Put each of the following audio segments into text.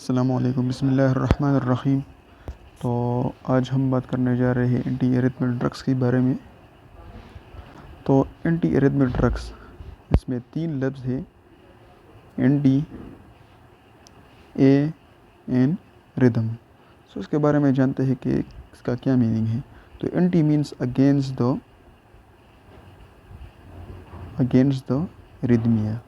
अस्सलामुअलैकुम बिस्मिल्लाहिर्रहमानिर्रहीम। तो आज हम बात करने जा रहे हैं एंटी एरिथमिक ड्रग्स के बारे में। तो एंटी एरिथमिक ड्रग्स, इसमें तीन लफ्ज़ है, एंटी, ए एन, रिदम। सो इसके बारे में जानते हैं कि इसका क्या मीनिंग है। तो anti means against the rhythmia,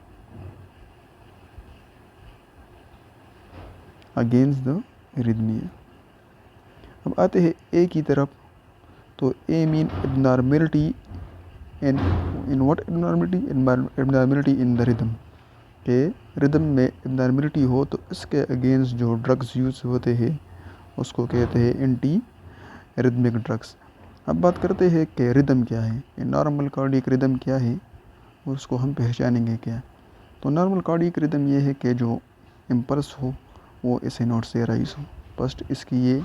against the rhythmia. अब आते हैं ए की तरफ। तो A mean abnormality in what abnormality in the rhythm, के रिदम में एबनॉर्मलिटी हो तो इसके अगेंस्ट जो ड्रग्स यूज़ होते हैं उसको कहते हैं एंटी रिदमिक ड्रग्स। अब बात करते हैं कि रिदम क्या है, नॉर्मल कार्डियक रिदम क्या है, उसको हम पहचानेंगे क्या। तो नॉर्मल कार्डियक रिदम ये है कि जो इम्पल्स हो वो ऐसे नोट से राइज हो। फर्स्ट इसकी ये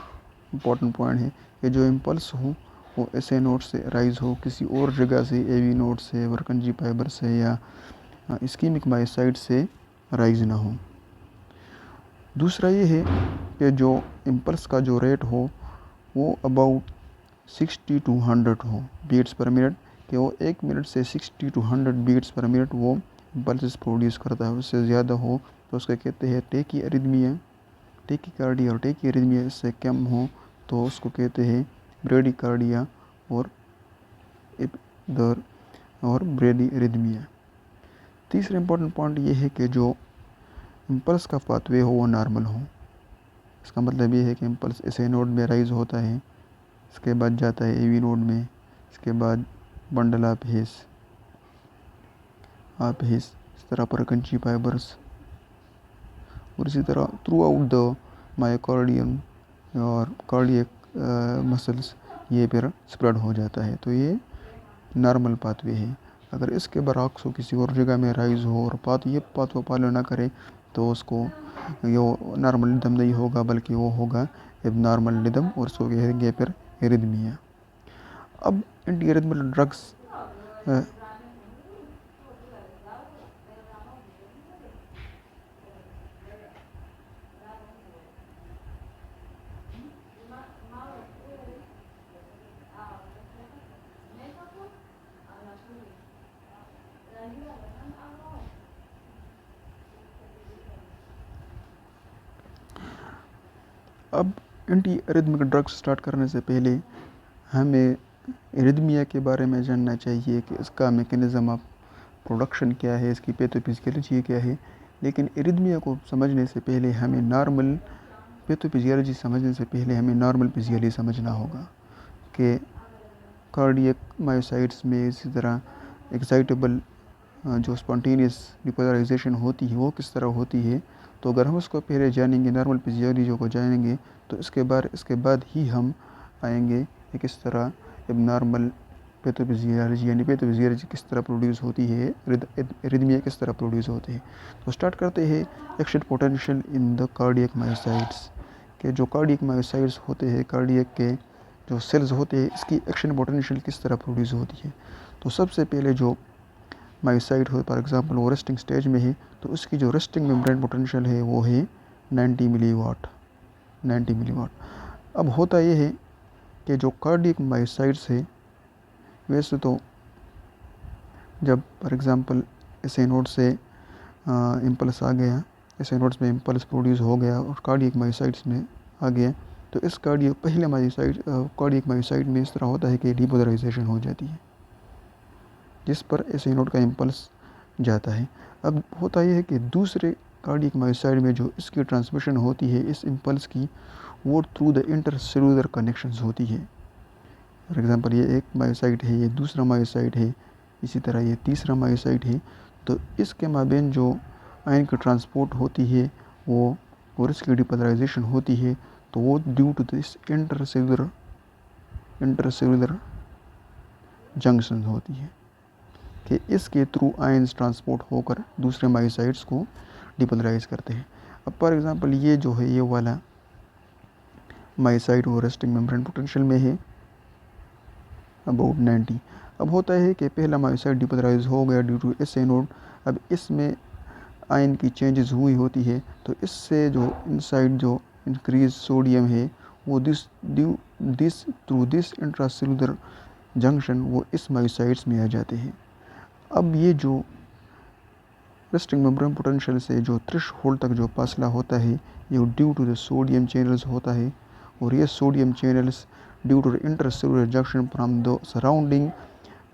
इम्पॉर्टेंट पॉइंट है कि जो इम्पल्स हो वो ऐसे नोट से राइज हो, किसी और जगह से, एवी नोट से, वर्कंजी फाइबर से या इस्कीमिक मायोसाइट से राइज ना हो। दूसरा ये है कि जो इम्पल्स का जो रेट हो वो अबाउट 60 to 100 हो बीट्स पर मिनट, कि वो 1 मिनट से 60 to 100 बीट्स पर मिनट वो इम्पल्स प्रोड्यूस करता है। उससे ज़्यादा हो तो उसको कहते हैं टेकी अरिदमिया, टेकीकार्डिया। और टेकी अरिदमिया इससे कम हो तो उसको कहते हैं ब्रेडिकार्डिया और ब्रेडी अरिदमिया। तीसरा इंपॉर्टेंट पॉइंट ये है कि जो इम्पल्स का पाथवे हो वो नॉर्मल हो। इसका मतलब ये है कि इम्पल्स ऐसे नोड में राइज होता है, इसके बाद जाता है एवी नोड में, इसके बाद बंडल ऑफ हिस, इस तरह परकंची फाइबर्स, और इसी तरह थ्रू आउट द मायोकार्डियम और कार्डियक मसल्स ये फिर स्प्रेड हो जाता है। तो ये नॉर्मल पाथवे है। अगर इसके बरक्स हो, किसी और जगह में राइज हो और ये पाथवे फॉलो ना करे तो उसको ये नॉर्मल रिदम नहीं होगा, बल्कि वो होगा एबनॉर्मल रिदम, और उसको कहेंगे फिर एरिदमिया। अब एंटी एरिथमिक ड्रग्स अब एंटी एरिथमिक ड्रग्स स्टार्ट करने से पहले हमें एरिथमिया के बारे में जानना चाहिए कि इसका मैकेनिज़्म ऑफ प्रोडक्शन क्या है, इसकी पैथोफिजियोलॉजी क्या है। लेकिन एरिथमिया को समझने से पहले हमें नॉर्मल पैथोफिजियोलॉजी समझने से पहले हमें नॉर्मल फिजियोलॉजी समझना होगा कि कार्डियक मायोसाइट्स में इसी तरह एक्साइटेबल जो स्पॉन्टेनियस डिपोलराइजेशन होती है वो किस तरह होती है। तो अगर हम उसको पहले जानेंगे, नॉर्मल फिजियोलॉजी को जानेंगे, तो इसके बाद ही हम आएंगे कि किस तरह एबनॉर्मल पैथोफिजियोलॉजी यानी पैथोफिजियोलॉजी किस तरह प्रोड्यूस होती है, एरिथमिया किस तरह प्रोड्यूस होती है। तो स्टार्ट करते हैं action potential in the cardiac myocytes, के जो कार्डियक मायोसाइट्स होते हैं, कार्डियक के जो सेल्स होते हैं, इसकी एक्शन पोटेंशियल किस तरह प्रोड्यूस होती है। तो सबसे पहले जो मायोसाइट हो, फॉर एग्जांपल वो रेस्टिंग स्टेज में है, तो उसकी जो रेस्टिंग मेम्ब्रेन पोटेंशियल है वो है 90 मिलीवाट। अब होता ये है कि जो कार्डियक मायोसाइट्स है, वैसे तो जब फॉर एग्जांपल ऐसे नोड से इम्पल्स आ गया, ऐसे नोड्स में इम्पल्स प्रोड्यूस हो गया और कार्डियक मायोसाइट्स में आ गया, तो इस कार्डियक मायोसाइट में इस तरह होता है कि डिपोलराइजेशन हो जाती है, जिस पर ऐसे नोड का इम्पल्स जाता है। अब होता यह है कि दूसरे कार्डियक मायोसाइट में जो इसकी ट्रांसमिशन होती है इस इम्पल्स की, वो थ्रू द इंटरसेलुलर कनेक्शंस होती है। फॉर एग्जांपल ये एक मायोसाइट है, ये दूसरा मायोसाइट है, इसी तरह ये तीसरा मायोसाइट है। तो इसके माबेन जो आयन की ट्रांसपोर्ट होती है वो और इसकी डिपोलराइजेशन होती है, तो वो due to this intercellular junction होती है, कि इसके थ्रू आयंस ट्रांसपोर्ट होकर दूसरे मायोसाइट्स को डिपोलराइज करते हैं। अब फॉर एग्जांपल ये जो है, ये वाला मायोसाइट वो रेस्टिंग मेम्ब्रेन पोटेंशियल में है अबाउट 90। अब होता है कि पहला मायोसाइट डिपोलराइज हो गया due to S A node. अब इसमें आयन की चेंजेस हुई होती है, तो इससे जो इनसाइड जो इंक्रीज सोडियम है वो this through this intracellular junction वो इस मायोसाइट्स में आ जाते हैं। अब ये जो रेस्टिंग मेम्ब्रेन पोटेंशियल से जो थ्रेशोल्ड तक जो फासला होता है ये due to the sodium channels होता है, और ये sodium channels due to the intercellular junction from the surrounding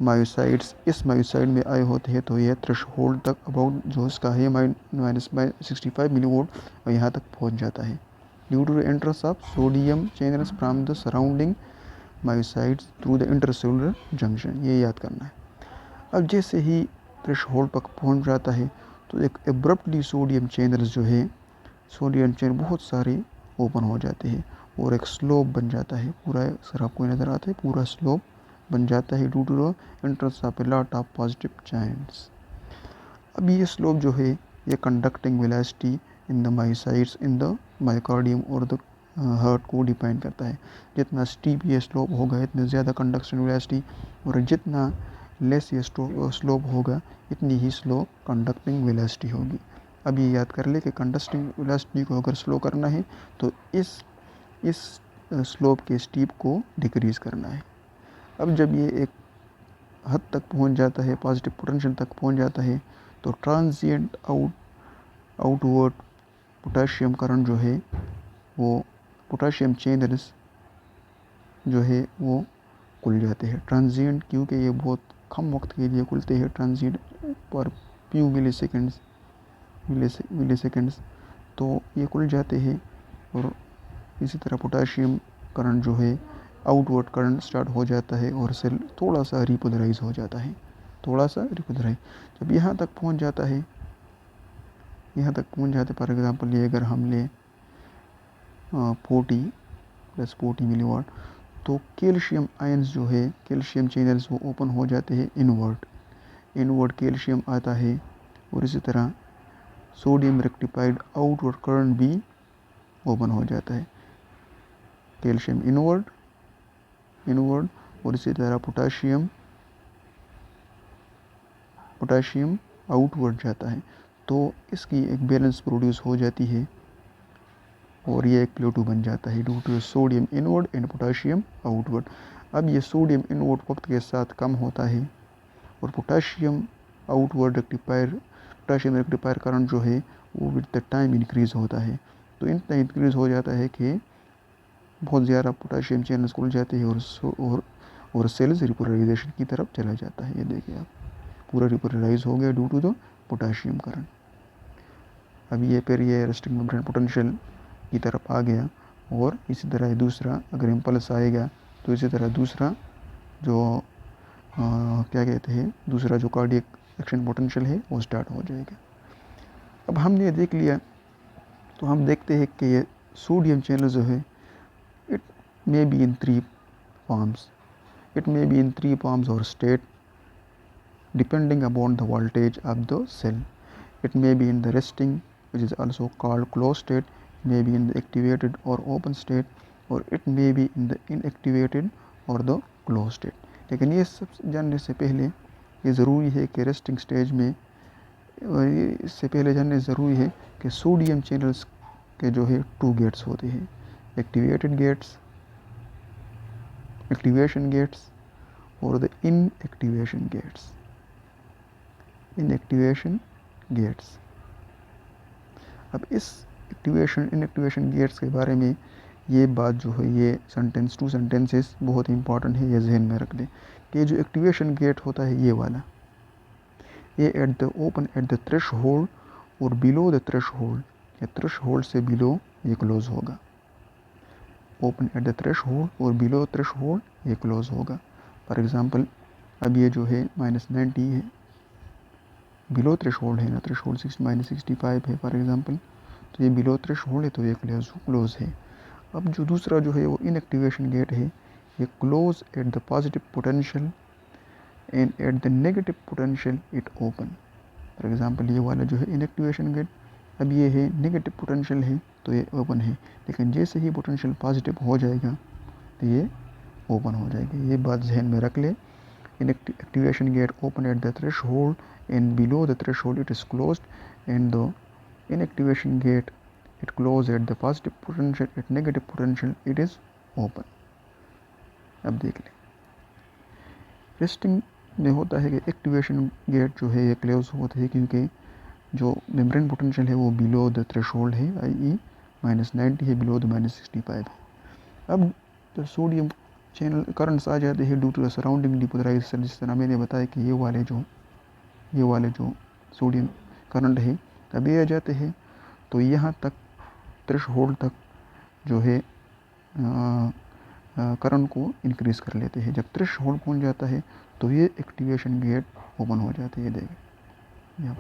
myocytes इस मायोसाइट में आए होते हैं, तो यह थ्रेशोल्ड तक अबाउट जो इसका है -65 मिलीवोल्ट और यहाँ तक पहुँच जाता है due to the entrance of sodium channels from the surrounding myocytes through the intercellular junction, ये याद करना है। अब जैसे ही थ्रेशोल्ड तक पहुँच जाता है तो एक एब्रप्टली सोडियम चैनल्स जो है सोडियम चैनल बहुत सारे ओपन हो जाते हैं और एक स्लोप बन जाता है, पूरा सर आपको नज़र आता है पूरा स्लोप बन जाता है due to the entrance of a lot of positive charges. अब ये स्लोप जो है ये conducting velocity in the myocytes in the myocardium और द हार्ट को डिफाइन करता है। जितना स्टीप ये स्लोप होगा इतनी ज़्यादा कंडक्शन वेलोसिटी, और जितना लेस ये स्लोप होगा इतनी ही स्लो कंडक्टिंग वेलोसिटी होगी। अब ये याद कर ले कि कंडक्टिंग वेलोसिटी को अगर स्लो करना है तो इस स्लोप के स्टीप को डिक्रीज़ करना है। अब जब ये एक हद तक पहुंच जाता है पॉजिटिव पोटेंशियल तक पहुंच जाता है तो ट्रांजिएंट आउटवर्ड पोटेशियम करंट जो है वो पोटेशियम चैनल्स जो है वो खुल जाते हैं। ट्रांजिएंट क्योंकि ये बहुत कम वक्त के लिए खुलते हैं, ट्रांजिएंट पर फ्यू मिली सेकेंड्स तो ये खुल जाते हैं, और इसी तरह पोटेशियम करंट जो है आउटवर्ड करंट स्टार्ट हो जाता है और सेल थोड़ा सा रिपोलराइज हो जाता है, जब यहाँ तक पहुँच जाता है फॉर एग्जांपल ये अगर हम ले 40 मिलीवाट तो कैल्शियम आयंस जो है कैल्शियम चैनल्स वो ओपन हो जाते हैं इनवर्ड कैल्शियम आता है, और इसी तरह सोडियम रेक्टिफाइड आउटवर्ड करंट भी ओपन हो जाता है, कैल्शियम इनवर्ड और इसी तरह पोटाशियम आउटवर्ड जाता है, तो इसकी एक बैलेंस प्रोड्यूस हो जाती है और ये एक प्लेटो बन जाता है due to sodium inward and potassium outward. अब ये सोडियम इनवर्ड वक्त के साथ कम होता है और पोटाशियम रेक्टिफायर करंट जो है वो विद द टाइम इंक्रीज़ होता है, तो इतना इंक्रीज़ हो जाता है कि बहुत ज़्यादा पोटाशियम चैनल्स खुल जाते हैं और सेल्स रिपोलराइजेशन की तरफ चला जाता है। ये देखिए आप पूरा रिपोलराइज हो गया due to the potassium current. अब ये फिर ये रेस्टिंग मेम्ब्रेन पोटेंशियल की तरफ आ गया, और इसी तरह दूसरा अगर इम्पल्स आएगा तो इसी तरह दूसरा जो क्या कहते हैं दूसरा जो कार्डियक एक्शन पोटेंशियल है वो स्टार्ट हो जाएगा। अब हमने देख लिया तो हम देखते हैं कि ये सोडियम चैनल जो है it may be in three forms और state depending upon the voltage of the cell. It may be in the resting, which is also called closed state, may be in the activated or open state, और it may be in the inactivated or the closed state. लेकिन ये सब जानने से पहले ये ज़रूरी है कि रेस्टिंग स्टेज में इससे पहले जानने ज़रूरी है कि सोडियम चैनल्स के जो है 2 गेट्स होते हैं, एक्टिवेशन गेट्स और द इनएक्टिवेशन गेट्स। अब इस इनएक्टिवेशन गेट्स के बारे में ये बात जो है ये 2 सेंटेंसेस बहुत इंपॉर्टेंट है, ये जहन में रख लें कि जो एक्टिवेशन गेट होता है ये वाला ये ओपन एट द थ्रेशोल्ड और बिलो द थ्रेशोल्ड, या थ्रेशोल्ड से बिलो ये क्लोज होगा। ओपन एट द थ्रेशोल्ड और बिलो थ्रेशोल्ड ये क्लोज होगा। फॉर एग्जांपल अब ये जो है -90 है, बिलो थ्रेशोल्ड है ना, थ्रेशोल्ड -65 है फॉर एग्जांपल, तो ये बिलो थ्रेशोल्ड है तो ये क्लोज है। अब जो दूसरा जो है वो इनएक्टिवेशन गेट है, ये close at the positive potential and eight the negative potential it open. For example ये वाला जो है इनएक्टिवेशन गेट, अब ये है नेगेटिव पोटेंशियल है तो ये ओपन है, लेकिन जैसे ही पोटेंशियल पॉजिटिव हो जाएगा तो ये ओपन हो जाएगी। ये बात जहन में रख ले activation gate open at the threshold and below the threshold it is closed, and the inactivation gate it close at the positive potential, at negative potential it is open. अब देख लें, रेस्टिंग में होता है कि एक्टिवेशन गेट जो है ये क्लोज होता है क्योंकि जो मेम्ब्रेन पोटेंशियल है वो बिलो द थ्रेशोल्ड है, i.e. -90 है, बिलो द -65 है। अब तो सोडियम चैनल करंट्स आ जाते हैं due to the surrounding depolarisation, जिस तरह मैंने बताया कि ये वाले जो सोडियम करंट है अब ये आ जाते हैं, तो यहाँ तक थ्रेशोल्ड तक जो है करंट को इंक्रीज़ कर लेते हैं। जब थ्रेशोल्ड पहुँच जाता है तो ये एक्टिवेशन गेट ओपन हो जाते हैं। देखें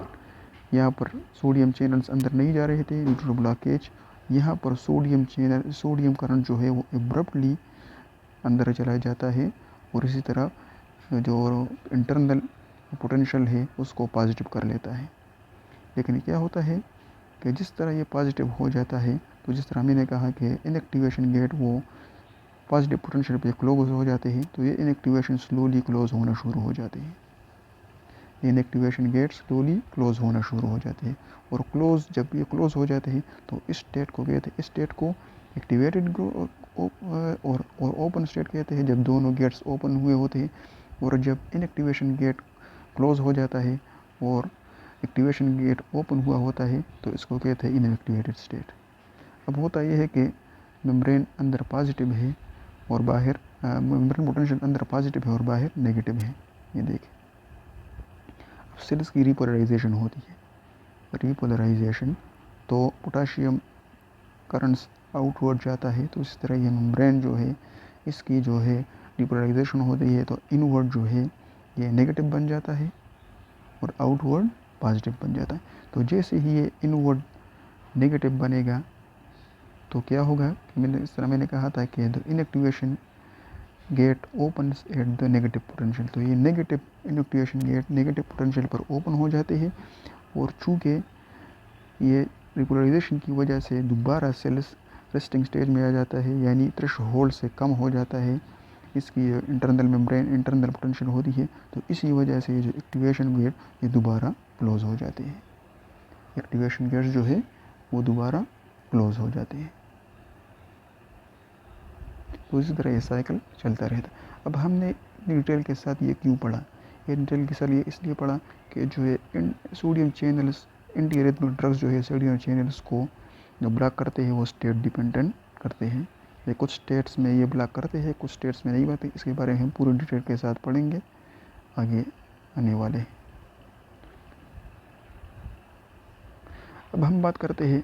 यहाँ पर सोडियम चैनल्स अंदर नहीं जा रहे थे ड्यू टू ब्लॉकेज, यहाँ पर सोडियम करंट जो है वो एब्रप्टली अंदर चला जाता है और इसी तरह जो इंटरनल पोटेंशियल है उसको पॉजिटिव कर लेता है। लेकिन क्या होता है कि जिस तरह ये पॉजिटिव हो जाता है, तो जिस तरह मैंने कहा कि इनएक्टिवेशन गेट वो पॉजिटिव पोटेंशियल पे क्लोज हो जाते हैं, तो ये इनएक्टिवेशन स्लोली क्लोज होना शुरू हो जाते हैं। इनएक्टिवेशन गेट स्लोली क्लोज होना शुरू हो जाते हैं और जब ये क्लोज हो जाते हैं तो इस स्टेट को कहते हैं, इस स्टेट को एक्टिवेटेड और ओपन स्टेट कहते हैं, जब दोनों गेट्स ओपन हुए होते हैं। और जब इनएक्टिवेशन गेट क्लोज हो जाता है और एक्टिवेशन गेट ओपन हुआ होता है तो इसको कहते हैं इनएक्टिवेटेड स्टेट। अब होता यह है कि मेम्ब्रेन अंदर पॉजिटिव है और बाहर मेम्ब्रेन पोटेंशियल अंदर पॉजिटिव है और बाहर नेगेटिव है। ये देखें, अब सेल्स की रिपोलराइजेशन होती है। रिपोलराइजेशन तो पोटाशियम करंट्स आउटवर्ड जाता है, तो इस तरह ये मेम्ब्रेन जो है इसकी जो है रिपोलराइजेशन होती है, तो इनवर्ड जो है ये नेगेटिव बन जाता है और आउटवर्ड पॉजिटिव बन जाता है। तो जैसे ही ये इनवर्ड नेगेटिव बनेगा तो क्या होगा कि मैंने कहा था कि the inactivation gate opens at the negative potential, तो ये negative inactivation gate negative potential पर ओपन हो जाते हैं और चूँकि ये रिपोलराइजेशन की वजह से दोबारा सेल्स रेस्टिंग स्टेज में आ जाता है, यानी थ्रेशोल्ड से कम हो जाता है इसकी इंटरनल मेम्ब्रेन इंटरनल पोटेंशियल होती है, तो इसी वजह से ये जो एक्टिवेशन गेट ये दोबारा क्लोज हो जाते हैं। एक्टिवेशन गेट्स जो है वो दोबारा क्लोज हो जाते हैं। तो इसी तरह ये साइकिल चलता रहता। अब हमने डिटेल के साथ ये क्यों पढ़ा, ये डिटेल के साथ ये इसलिए पढ़ा कि जो है सोडियम चैनल्स एंटी ड्रग्स जो है सोडियम चैनल्स को जो ब्लॉक करते हैं वो स्टेट डिपेंडेंट करते हैं। ये कुछ स्टेट्स में ये ब्लॉक करते हैं, कुछ स्टेट्स में नहीं करते। इसके बारे में हम पूरी डिटेल के साथ पढ़ेंगे आगे आने वाले। अब हम बात करते हैं,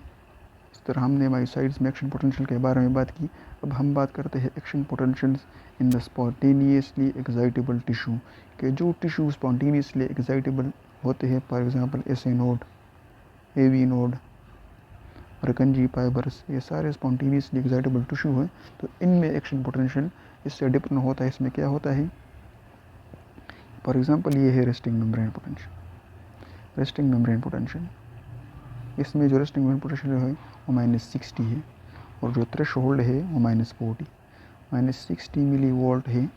इस तरह हमने मायोसाइट्स में एक्शन पोटेंशियल के बारे में बात की। अब हम बात करते हैं action potentials in the spontaneously excitable tissue, के जो टिश्यू स्पॉन्टेनियसली एक्साइटेबल होते हैं, for example SA node, AV node, रकंजी फाइबर्स, ये सारे स्पॉन्टेनियसली एक्साइटेबल टिश्यू हैं। तो इनमें एक्शन पोटेंशियल इससे डिफरेंट होता है। इसमें क्या होता है, फॉर एग्जांपल ये है resting membrane potential. Resting membrane potential, इसमें जो रेस्टिंग मेम्ब्रेन पोटेंशियल है वो -60 है और जो थ्रेशोल्ड है वो -40 -60 मिली वोल्ट है।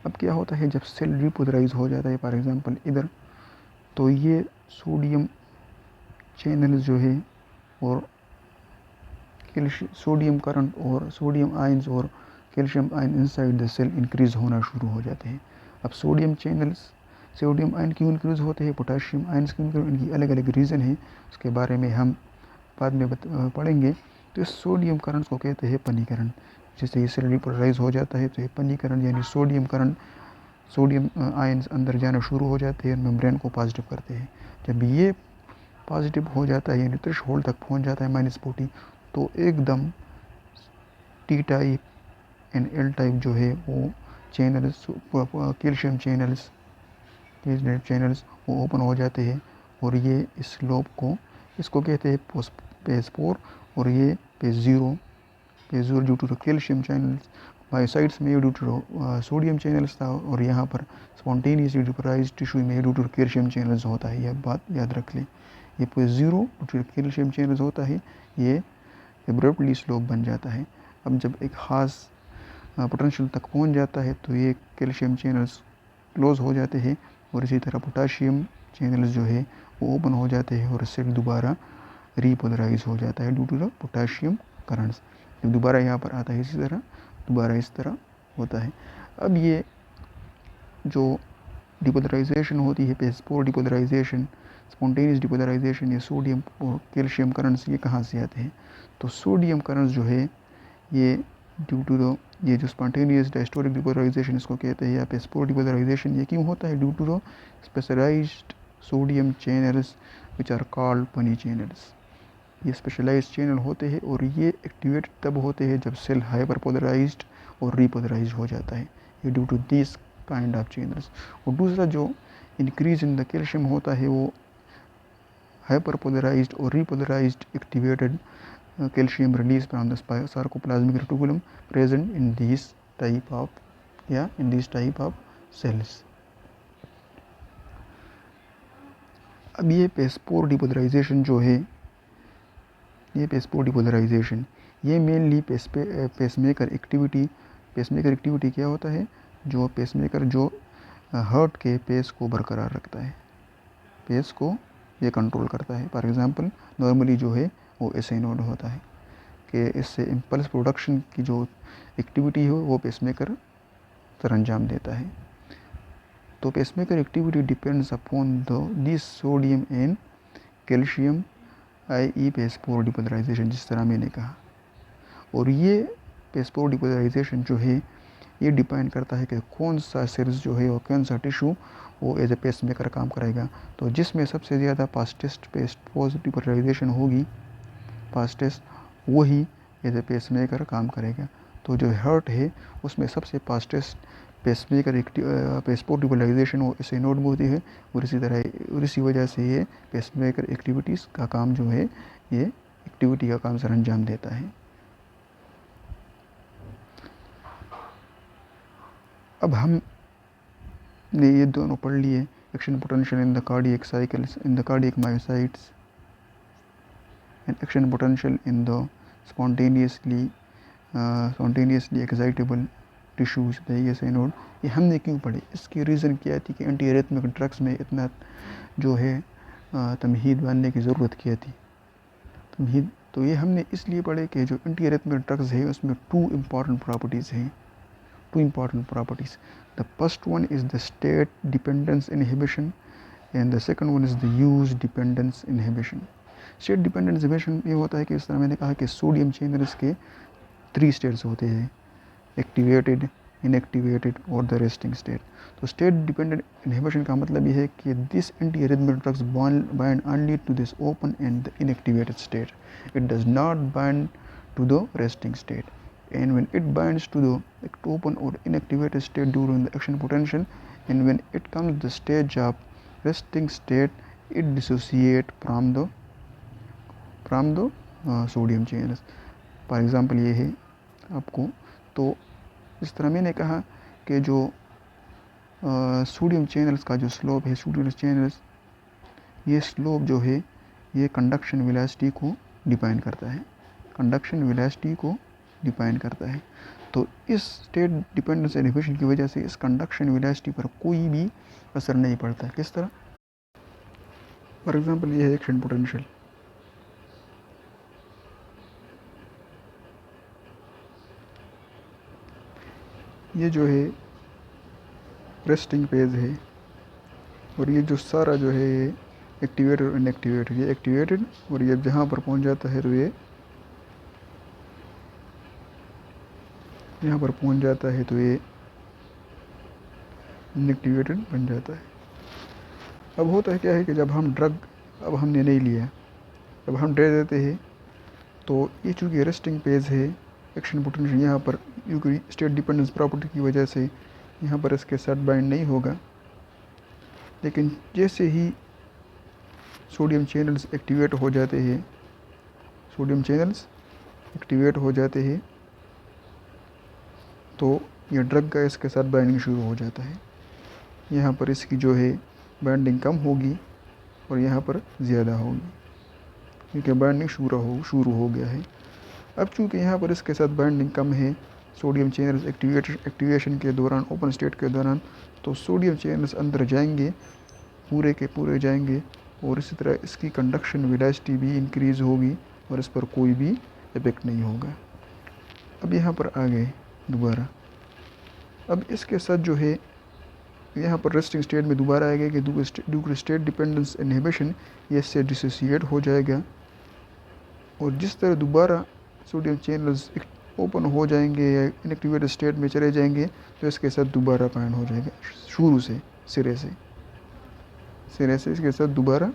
अब क्या होता है, जब सेल रिपोलराइज हो जाता है फॉर एग्जांपल इधर, तो ये सोडियम चैनल जो है और सोडियम करंट और सोडियम आयंस और calcium ion inside the cell increase होना शुरू हो जाते हैं। अब सोडियम आयन क्यों इंक्रीज होते हैं, पोटाशियम आयंस क्यों इंक्रीज, इनकी अलग अलग रीज़न है, उसके बारे में हम बाद में पढ़ेंगे। तो इस सोडियम करंट को कहते हैं पनीकरण। जैसे ये सेल रिपोलराइज हो जाता है तो ये पनीकरण यानी सोडियम आयंस अंदर जाना शुरू हो जाते हैं, मेम्ब्रेन को पॉजिटिव करते हैं। जब ये पॉजिटिव हो जाता है यानी थ्रेशोल्ड तक पहुंच जाता है -40, तो एकदम T type and L type जो है वो चैनल्स, कैल्शियम चैनल्स वो ओपन हो जाते हैं और ये इस लोब को इसको कहते हैं पेज 4 और ये phase 0 due to calcium channels. Myocytes में ड्यू टू सोडियम चैनल्स था और यहाँ पर स्पॉन्टेनियसली रिपोलराइज्ड टिश्यू में ड्यू टू कैल्शियम चैनल्स होता है। यह बात याद रख लें। ये phase 0 due to calcium channels होता है, ये एब्रप्टली स्लोप बन जाता है। अब जब एक खास पोटेंशियल तक पहुंच जाता है तो ये कैल्शियम चैनल्स क्लोज़ हो जाते हैं, और इसी तरह पोटाशियम चैनल्स जो है वो ओपन हो जाते हैं और सेल दोबारा रीपोलराइज हो जाता है due to the potassium currents. जब दोबारा यहाँ पर आता है इसी तरह दोबारा इस तरह होता है। अब ये जो डिपोलराइजेशन होती है, पेस्पोर डिपोलराइजेशन, स्पॉन्टेनियस डिपोलराइजेशन, ये सोडियम और कैल्शियम करंट्स ये कहाँ से आते हैं? तो सोडियम करंट्स जो है ये ड्यू टू द ये जो स्पॉन्टेनियस डायस्टोरिक डिपोलराइजेशन इसको कहते हैं, या पेस्पोर डिपोलराइजेशन, ये क्यों होता है? Due to the specialised sodium channels which are called funny channels. ये स्पेशलाइज्ड चैनल होते हैं और ये एक्टिवेट तब होते हैं जब सेल हाइपरपोलराइज्ड और रीपोलराइज हो जाता है, ये due to this kind of channels. और दूसरा जो इंक्रीज इन द कैल्शियम होता है वो हाइपरपोलराइज्ड और repolarised activated calcium release from the sarcoplasmic reticulum present in these type of cells. अब ये पेस्पोर डिपोलराइजेशन जो है, ये पेस्पोर डिपोलराइजेशन ये मेनली पेसमेकर एक्टिविटी क्या होता है? जो पेसमेकर जो हार्ट के पेस को बरकरार रखता है, पेस को ये कंट्रोल करता है। फॉर एग्जांपल नॉर्मली जो है वो ऐसे नोड होता है कि इससे इम्पल्स प्रोडक्शन की जो एक्टिविटी हो वो पेसमेकर सरंजाम देता है। तो pacemaker activity depends upon this sodium and calcium i.e. पेस्पोर डिपोलराइजेशन, जिस तरह मैंने कहा। और ये पेस्पोर डिपोलराइजेशन जो है ये डिपेंड करता है कि कौन सा सेल्स जो है और कौन सा टिश्यू वो एज ए पेसमेकर काम करेगा। तो जिसमें सबसे ज़्यादा फास्टेस्ट पेस्पोर डिपोलराइजेशन होगी, फास्टेस्ट, वही एज ए पेसमेकर काम करेगा। तो जो हार्ट है उसमें सबसे फास्टेस्ट पेसमेकर पेस्पोर डिपोलराइजेशन वो ऐसे नोड में होती है, और इसी तरह और इसी वजह से ये पेसमेकर एक्टिविटीज़ का काम जो है ये एक्टिविटी का काम सरंजाम देता है। अब हमने ये दोनों पढ़ लिए, action potential in the cardiac cycles in the cardiac myocytes and action potential in the spontaneously excitable tissues the ESA node। ये हमने क्यों पढ़े? इसकी रीज़न क्या थी कि एंटी एरिथमिक ड्रग्स में इतना जो है तमहीद बांधने की ज़रूरत क्या थी? तमहीद तो ये हमने इसलिए पढ़े कि जो एंटी एरिथमिक ड्रग्स है उसमें टू इम्पॉर्टेंट प्रॉपर्टीज़ हैं, the first one is the state dependence inhibition and the second one is the use dependence inhibition. State dependence inhibition ये होता है कि इस तरह मैंने कहा कि सोडियम चैनल्स के 3 स्टेट्स होते हैं, एक्टिवेटेड, इनएक्टिवेटेड और द रेस्टिंग स्टेट। तो स्टेट डिपेंडेंट इनहिबिशन का मतलब ये है कि this anti arrhythmic drugs bind only to this open and the inactivated state, it does not bind to the resting state, and when it binds to the open or inactivated state during the action potential, and when it comes the stage of resting state, it dissociate from the sodium channels। For example ये है आपको, तो इस तरह मैंने कहा कि जो सोडियम चैनल्स का जो स्लोप है, सोडियम चैनल्स ये स्लोप जो है ये कंडक्शन वेलोसिटी को डिफाइन करता है, कंडक्शन वेलोसिटी को डिफाइन करता है। तो इस स्टेट डिपेंडेंस इनहिबिशन की वजह से इस कंडक्शन वेलोसिटी पर कोई भी असर नहीं पड़ता। किस तरह? फॉर एग्जांपल ये है एक्शन पोटेंशियल, ये जो है रेस्टिंग फेज है, और ये जो सारा जो है ये एक्टिवेटेड और इनएक्टिवेटेड, ये एक्टिवेटेड, और ये जहाँ पर पहुँच जाता है तो ये यहाँ पर पहुँच जाता है तो ये इनएक्टिवेटेड बन जाता है। अब होता है क्या है कि जब हम ड्रग अब हमने नहीं लिया, जब हम दे देते हैं तो ये चूँकि रेस्टिंग पेज है, एक्शन पोटेंशियल यहाँ पर क्योंकि स्टेट डिपेंडेंस प्रॉपर्टी की वजह से यहाँ पर इसके साथ बाइंड नहीं होगा, लेकिन जैसे ही सोडियम चैनल्स एक्टिवेट हो जाते हैं, सोडियम चैनल्स एक्टिवेट हो जाते हैं तो ये ड्रग का इसके साथ बाइंडिंग शुरू हो जाता है। यहाँ पर इसकी जो है बाइंडिंग कम होगी और यहाँ पर ज़्यादा होगी, क्योंकि बाइंडिंग शुरू हो गया है। अब चूँकि यहाँ पर इसके साथ बाइंडिंग कम है सोडियम चैनल्स एक्टिवेशन के दौरान, ओपन स्टेट के दौरान, तो सोडियम चैनल्स अंदर जाएंगे, पूरे के पूरे जाएंगे, और इसी तरह इसकी कंडक्शन वेलोसिटी भी इंक्रीज़ होगी और इस पर कोई भी इफेक्ट नहीं होगा। अब यहाँ पर आ गए दोबारा, अब इसके साथ जो है यहाँ पर रेस्टिंग स्टेट में दोबारा आएगा कि due to state dependence inhibition ये इससे डिसोसिएट हो जाएगा, और जिस तरह दोबारा सोडियम चैनल्स ओपन हो जाएंगे या इनएक्टिवेटेड स्टेट में चले जाएंगे तो इसके साथ दोबारा बाइंड हो जाएगा, शुरू से सिरे से इसके साथ दोबारा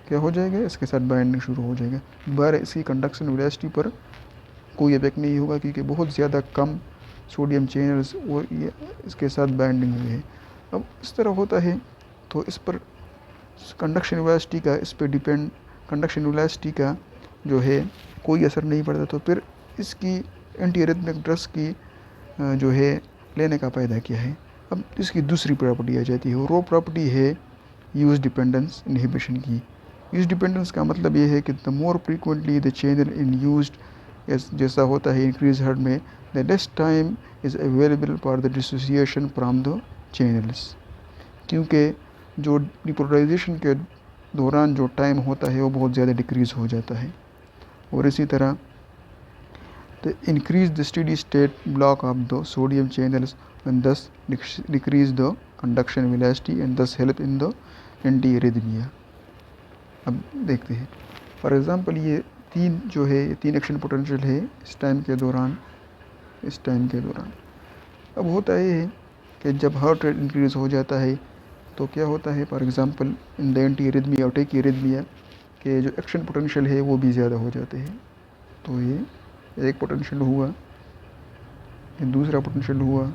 क्या हो जाएगा, इसके साथ बाइंडिंग शुरू हो जाएगा। दोबारा इसकी कंडक्शन वेलोसिटी पर कोई इफेक्ट नहीं होगा क्योंकि बहुत ज़्यादा कम सोडियम चैनल्स और ये इसके साथ बाइंडिंग हुई है। अब इस तरह होता है तो इस पर कंडक्शन वेलोसिटी का कंडक्शन वेलोसिटी का जो है कोई असर नहीं पड़ता, तो फिर इसकी एंटी एरिथमिक ड्रग्स की जो है लेने का फ़ायदा क्या है। अब इसकी दूसरी प्रॉपर्टी आ जाती है और वो प्रॉपर्टी है यूज डिपेंडेंस इनहिबिशन की। यूज डिपेंडेंस का मतलब ये है कि the more frequently the channel in used जैसा होता है इंक्रीज हर्ड में, the less time is available for the dissociation from the channels, क्योंकि जो डिपोलराइजेशन के दौरान जो टाइम होता है वो बहुत ज़्यादा डिक्रीज़ हो जाता है। और इसी तरह the increase the steady state block of the sodium channels and thus decrease the conduction velocity and thus help in the anti arrhythmia. अब देखते हैं फॉर एग्ज़ाम्पल ये तीन एक्शन पोटेंशियल है इस टाइम के दौरान। अब होता ये है कि जब हार्ट रेट इंक्रीज़ हो जाता है तो क्या होता है, for example in the anti arrhythmia और टेकी एरिथमिया के जो एक्शन पोटेंशियल है वो भी ज़्यादा हो जाते हैं। तो ये एक पोटेंशियल हुआ, ये दूसरा पोटेंशियल हुआ,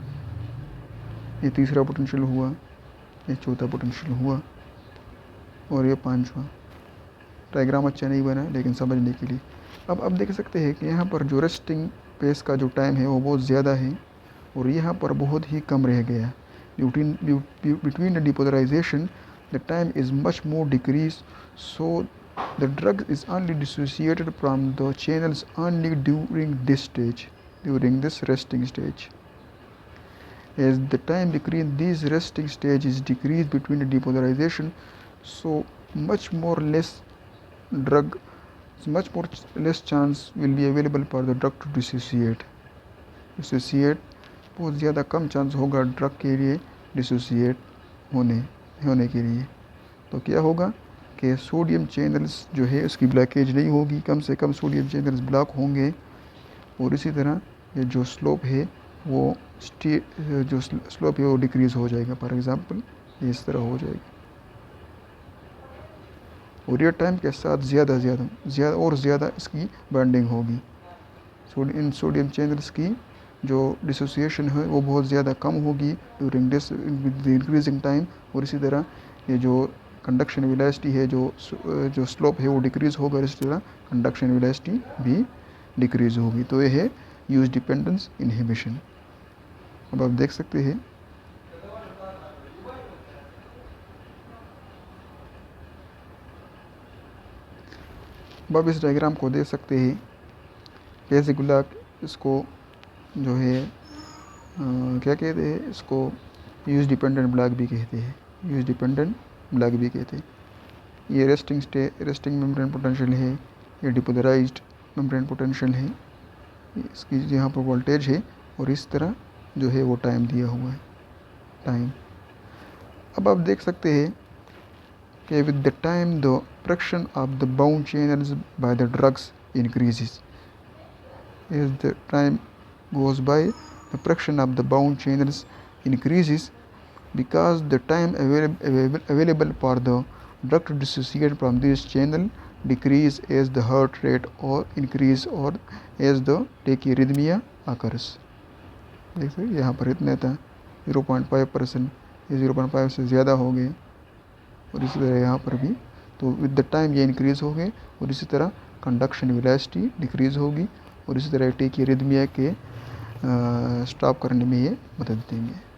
ये तीसरा पोटेंशियल हुआ, ये चौथा पोटेंशियल हुआ और ये पांचवा। डायग्राम अच्छा नहीं बना लेकिन समझने के लिए। अब देख सकते हैं कि यहाँ पर जो रेस्टिंग पेस का जो टाइम है वो बहुत ज़्यादा है और यहाँ पर बहुत ही कम रह गया। Between the depolarization, the time is much more decreased, so the drug is only dissociated from the channels only during this resting stage. As the time between these resting stages decrease between the depolarization, so much less chance will be available for the drug to dissociate. बहुत ज़्यादा कम chance होगा drug के लिए dissociate होने के लिए। तो क्या होगा कि सोडियम चैनल्स जो है उसकी ब्लॉकेज नहीं होगी, कम से कम सोडियम चैनल्स ब्लॉक होंगे और इसी तरह ये जो स्लोप है वो डिक्रीज़ हो जाएगा। फॉर एग्ज़ाम्पल ये इस तरह हो जाएगा और ये टाइम के साथ ज़्यादा इसकी बाइंडिंग होगी। इन सोडियम चैनल्स की जो डिसोसिएशन है वो बहुत ज़्यादा कम होगी ड्यूरिंग दिस इंक्रीजिंग टाइम, और इसी तरह ये जो कंडक्शन वेलोसिटी है जो स्लोप है वो डिक्रीज़ होगा, इसी तरह कंडक्शन वेलोसिटी भी डिक्रीज़ होगी। तो ये है यूज डिपेंडेंस इनहिबिशन। अब आप देख सकते हैं अब आप इस डायग्राम को देख सकते हैं। बेसिकली इसको जो है क्या कहते हैं, इसको यूज डिपेंडेंट ब्लॉक भी कहते हैं। ये रेस्टिंग मेम्ब्रेन पोटेंशियल है, ये डिपोलराइज्ड मेम्ब्रेन पोटेंशियल है, इसकी यहाँ पर वोल्टेज है और इस तरह जो है वो टाइम दिया हुआ है टाइम। अब आप देख सकते हैं कि with the time the fraction of the bound channels by the drugs increases. As the time goes by, the fraction of the bound channels increases because the time available for the drug to dissociate from this channel decrease as the heart rate or increase or as the tachyarrhythmia occurs। देख सकते यहाँ पर इतना था 0.5%, ये 0.5 से ज़्यादा हो गए और इसी तरह यहाँ पर भी। तो विद द टाइम ये इंक्रीज़ हो गए और इसी तरह कंडक्शन वेलोसिटी डिक्रीज़ होगी और इसी तरह टेकी एरिथमिया के स्टॉप करने में ये मदद देंगे।